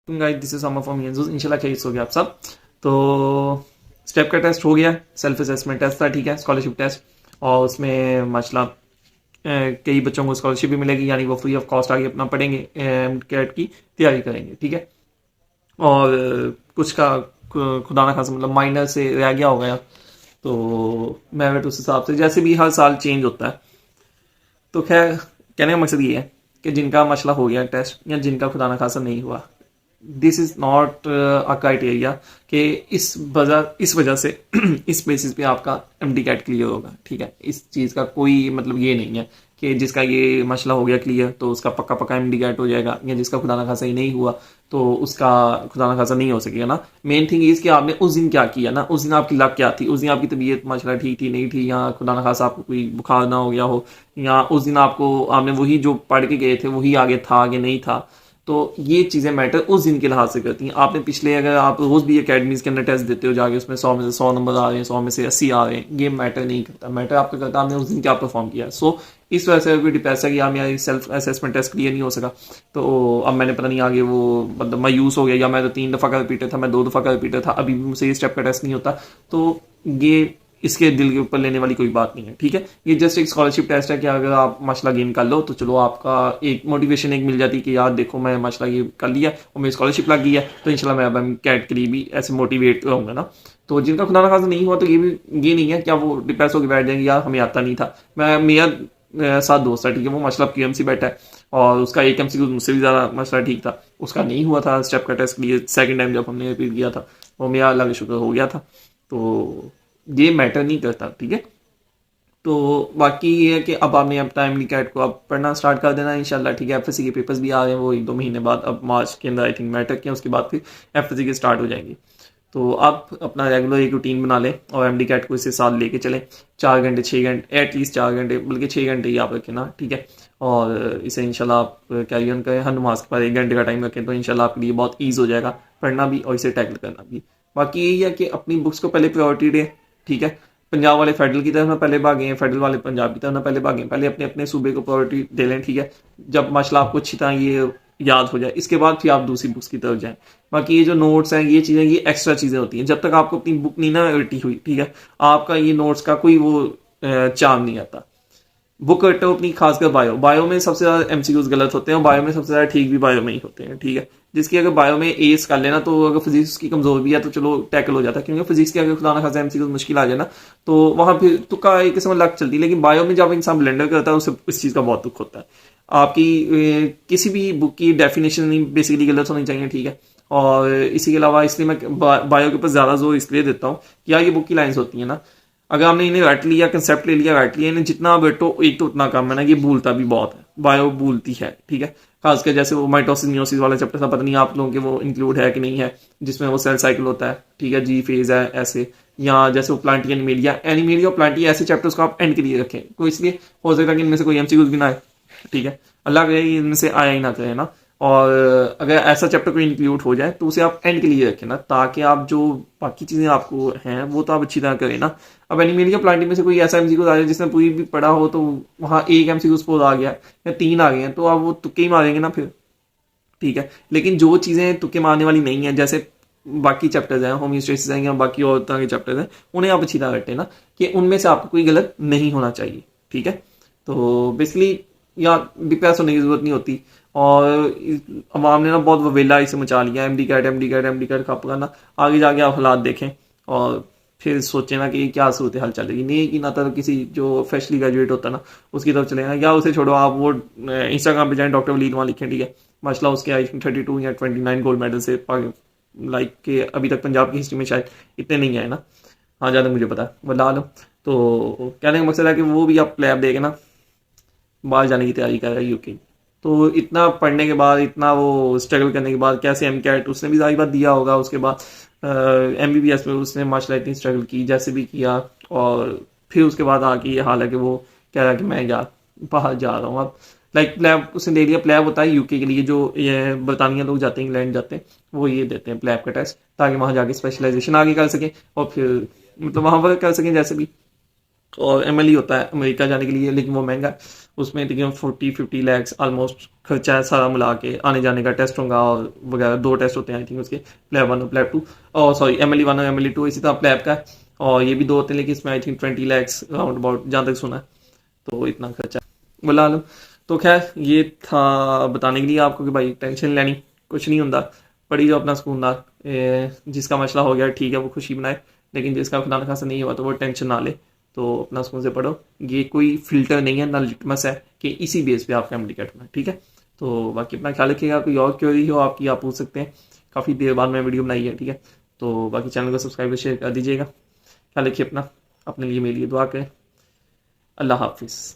Guys this is Samar from यंजूस। इंशाल्लाह खैरियत हो गया आप सब। तो स्टेप का टेस्ट हो गया, सेल्फ असेसमेंट टेस्ट था, ठीक है, स्कॉलरशिप टेस्ट। और उसमें माशाल्लाह कई बच्चों को स्कॉलरशिप भी मिलेगी, यानी वो फ्री ऑफ कॉस्ट आगे अपना पढ़ेंगे, कैट की तैयारी करेंगे, ठीक है। और कुछ का खुदा ना खासा मतलब माइनर से रह गया हो गया, तो मेरिट उस हिसाब से जैसे भी हर साल चेंज होता है। तो खैर कहने का मकसद ये है कि जिनका मसला हो गया टेस्ट या जिनका खुदा न खासा नहीं हुआ, this is not a criteria कि इस वजह से इस बेसिस पे आपका एमडी कैट क्लियर होगा, ठीक है। इस चीज़ का कोई मतलब ये नहीं है कि जिसका ये मसला हो गया क्लियर तो उसका पक्का पक्का एमडी कैट हो जाएगा, या जिसका खुदा ना खासा ही नहीं हुआ तो उसका खुदा ना खासा नहीं हो सकेगा ना। मेन थिंग इज कि आपने उस दिन क्या किया ना, उस दिन आपकी लक क्या थी, उस दिन आपकी तबीयत माशाल्लाह ठीक थी नहीं थी, या खुदा ना खासा आपको कोई बुखार ना हो गया हो, या उस दिन आपने वही जो पढ़ के गए थे वही आगे था आगे नहीं था। तो ये चीज़ें मैटर उस दिन के लिहाज से करती हैं। आपने पिछले अगर आप रोज़ भी अकेडमीज़ के अंदर टेस्ट देते हो जाके, उसमें 100 में से 100 नंबर आ रहे हैं, 100 में से 80 आ रहे हैं, ये मैटर नहीं करता। मैटर आपका करता है आपने उस दिन क्या परफॉर्म किया। सो इस वजह से कोई डिप्रेस है कि यार मेरा सेल्फ असेसमेंट टेस्ट क्लियर नहीं हो सका, तो अब मैंने पता नहीं आगे वो मतलब मायूस हो गया, या मैं तो 3 दफ़ा का रिपीटर था, मैं 2 दफ़ा का रिपीटर था, अभी भी मुझसे ये स्टेप का टेस्ट नहीं होता। तो ये इसके दिल के ऊपर लेने वाली कोई बात नहीं है, ठीक है। ये जस्ट एक स्कॉलरशिप टेस्ट है कि अगर आप माशाल्लाह गेन कर लो तो चलो आपका एक मोटिवेशन एक मिल जाती है कि यार देखो मैं माशाल्लाह ये कर लिया और मेरी स्कॉलरशिप लग गई है, तो इंशाल्लाह मैं अब कैट के लिए भी ऐसे मोटिवेट रहूंगा ना। तो जिनका खुदा ना खासा नहीं हुआ तो ये नहीं है क्या वो डिप्रेस होकर बैठ जाएंगे यार हमें आता नहीं था। मैं मेरा साथ दोस्त है, ठीक है, वो माशाल्लाह क्यूएमसी बैठा है और उसका एक एमसीक्यू मुझसे भी ज़्यादा मसला ठीक था, उसका नहीं हुआ था स्टेप का टेस्ट के लिए। सेकेंड टाइम जब हमने रिपीट किया था वो मेरा अल्लाह का शुक्र हो गया था। तो ये मैटर नहीं करता, ठीक है। तो बाकी ये है कि अब आपने अब टाइमली कैट को अब पढ़ना स्टार्ट कर देना इंशाल्लाह, ठीक है। एफएससी के पेपर्स भी आ रहे हैं, वो 1-2 महीने बाद, अब मार्च के अंदर आई थिंक मैटर के उसके बाद फिर एफएससी के स्टार्ट हो जाएंगी। तो आप अपना रेगुलर एक रूटीन बना लें और एमडी कैट को इसे साथ लेके चलें। 4 घंटे 6 घंटे एटलीस्ट 4 घंटे बल्कि 6 घंटे ही आप रखें ना, ठीक है। और इसे इंशाल्लाह आप कैरी ऑन करें, हर नमाज के बाद 1 घंटे का टाइम रखें तो इंशाल्लाह आपके लिए बहुत ईज हो जाएगा पढ़ना भी और इसे टैकल करना भी। बाकी यही है कि अपनी बुक्स को पहले प्रायोरिटी दें, ठीक है। पंजाब वाले फेडरल की तरफ ना पहले भागे हैं, फेडरल वाले पंजाब की तरफ ना पहले भागे, पहले अपने अपने सूबे को प्रायोरिटी दे लें, ठीक है। जब माशाल्लाह आपको अच्छी तरह ये याद हो जाए इसके बाद फिर आप दूसरी बुक्स की तरफ जाएं। बाकी ये जो नोट्स हैं ये चीज़ें ये एक्स्ट्रा चीज़ें होती हैं, जब तक आपको अपनी बुक नहीं ना रटी हुई, ठीक है, आपका ये नोट्स का कोई वो चार्म नहीं आता। बुक रटो अपनी, खासकर बायो में सबसे ज्यादा एमसीक्यूज गलत होते हैं और बायो में सबसे ज्यादा ठीक भी बायो में ही होते हैं, ठीक है। जिसकी अगर बायो में एस कर लेना तो अगर फिजिक्स की कमजोर भी है तो चलो टैकल हो जाता है, क्योंकि फिजिक्स की अगर खुदा ना खासा एमसीक्यूज मुश्किल आ जाए ना तो वहां फिर तुक्का एक किस्म लक चलती है। लेकिन बायो में जब इंसान ब्लेंडर करता है उसे इस चीज का बहुत दुख होता है। आपकी किसी भी बुक की डेफिनेशन बेसिकली गलत होनी चाहिए, ठीक है। और इसी के अलावा इसलिए मैं बायो के ऊपर ज्यादा जोर इसलिए देता हूँ कि यार ये बुक की लाइन्स होती है ना, अगर आपने इन्हें रट लिया, कंसेप्ट ले लिया, रट लिया, इन्हें जितना बैठो एक तो उतना कम है ना, ये भूलता भी बहुत है, बायो भूलती है, ठीक है। खासकर जैसे वो माइटोसिस मियोसिस वाला चैप्टर था, पता नहीं आप लोगों के वो इंक्लूड है कि नहीं है, जिसमें वो सेल साइकिल होता है, ठीक है, जी फेज है ऐसे, या जैसे वो प्लांटी एनिमेलिया और प्लांटी ऐसे चैप्टर्स को आप एंड के लिए रखें, तो इसलिए हो सकता है कि इनमें से कोई एमसीक्यूज भी ना आए, ठीक है, अल्लाह करे इनमें से आया ही ना करे ना। और अगर ऐसा चैप्टर कोई इंक्लूड हो जाए तो उसे आप एंड के लिए रखें ना, ताकि आप जो बाकी चीजें आपको हैं वो तो आप अच्छी तरह करें ना। अब एनिमेलिया प्लांटिंग में से कोई ऐसा एमसीक्यू आ जाए जिसने पूरी भी पढ़ा हो तो वहां एक एमसीक्यू सपोज आ गया या 3 आ गए हैं तो आप वो तुक्के ही मारेंगे ना फिर, ठीक है। लेकिन जो चीजें तुक्के मारने वाली नहीं है, जैसे बाकी चैप्टर्स हैं, होम्योस्टेसिस हैं या बाकी और तरह के चैप्टर्स हैं, उन्हें आप अच्छी तरह रटें ना, कि उनमें से आपको कोई गलत नहीं होना चाहिए, ठीक है। तो बेसिकली या डिप्रेस होने की जरूरत नहीं होती। और अवाम ने ना बहुत ववेला इसे मचा लिया, एमडी कैट खप करना, आगे जाके आप हालात देखें और फिर सोचें ना कि क्या सूरत हाल चलेगी। नहीं कि ना तो किसी जो फ्रेशली ग्रेजुएट होता है ना उसकी तरफ चलेगा, या उसे छोड़ो आप वो इंस्टाग्राम पे जाएं डॉक्टर वलीद वहाँ लिखें, ठीक है, माशाल्लाह उसके आई थिंक 32 या 29 गोल्ड मेडल से लाइक के अभी तक पंजाब की हिस्ट्री में शायद इतने नहीं आए ना, हाँ ज़्यादा मुझे पता है वल्लाह आलम। तो कहने का मकसद है कि वो भी आप प्लेब देखे ना बाहर जाने की तैयारी कर रहा है यूके। तो इतना पढ़ने के बाद इतना वो स्ट्रगल करने के बाद कैसे एम कैट उसने भी सारी बात दिया होगा, उसके बाद एमबीबीएस में उसने माशाल्लाह इतनी स्ट्रगल की जैसे भी किया, और फिर उसके बाद आके ये हाल है कि वो कह रहा है कि मैं यार बाहर जा रहा हूँ अब। लाइक प्लैब उसने ले लिया, प्लैब होता है यूके के लिए, जो ये बरतानिया लोग जाते हैं इंग्लैंड जाते हैं वो ये देते हैं प्लैब का टेस्ट, ताकि वहाँ जाके स्पेशलाइजेशन आगे कर सकें और फिर मतलब वहाँ पर कर सकें जैसे भी। और MLE होता है अमेरिका जाने के लिए, लेकिन वो महंगा है। उसमें तकरीबन 40-50 लैक्स ऑलमोस्ट खर्चा है सारा मिला के, आने जाने का टेस्ट होगा और वगैरह। 2 टेस्ट होते हैं आई थिंक उसके, प्लेब 1 और प्लेब 2, और सॉरी MLE 1 और MLE 2, इसी तरह प्लेब का है और ये भी 2 होते हैं, लेकिन इसमें I think 20 lakhs round about जहाँ तक सुना है, तो इतना खर्चा बुला लो। तो खैर ये था बताने के लिए आपको कि भाई टेंशन लेनी कुछ नहीं होता, पढ़ी जाओ अपना सुकूनदार। जिसका मसला हो गया ठीक है, वो खुशी बनाए, लेकिन जिसका खुदा न खासा नहीं हुआ तो वो टेंशन ना ले, तो अपना सुकून से पढ़ो। ये कोई फिल्टर नहीं है ना लिटमस है कि इसी बेस पे आपका एमडीकेट होना है, ठीक है। तो बाकी अपना ख्याल रखिएगा, कोई और क्वेरी हो आपकी आप पूछ सकते हैं, काफ़ी देर बाद में वीडियो बनाई है, ठीक है। तो बाकी चैनल को सब्सक्राइब और शेयर कर दीजिएगा। ख्याल रखिए अपना, अपने लिए मेरे लिए दुआ करें। अल्लाह हाफिज़।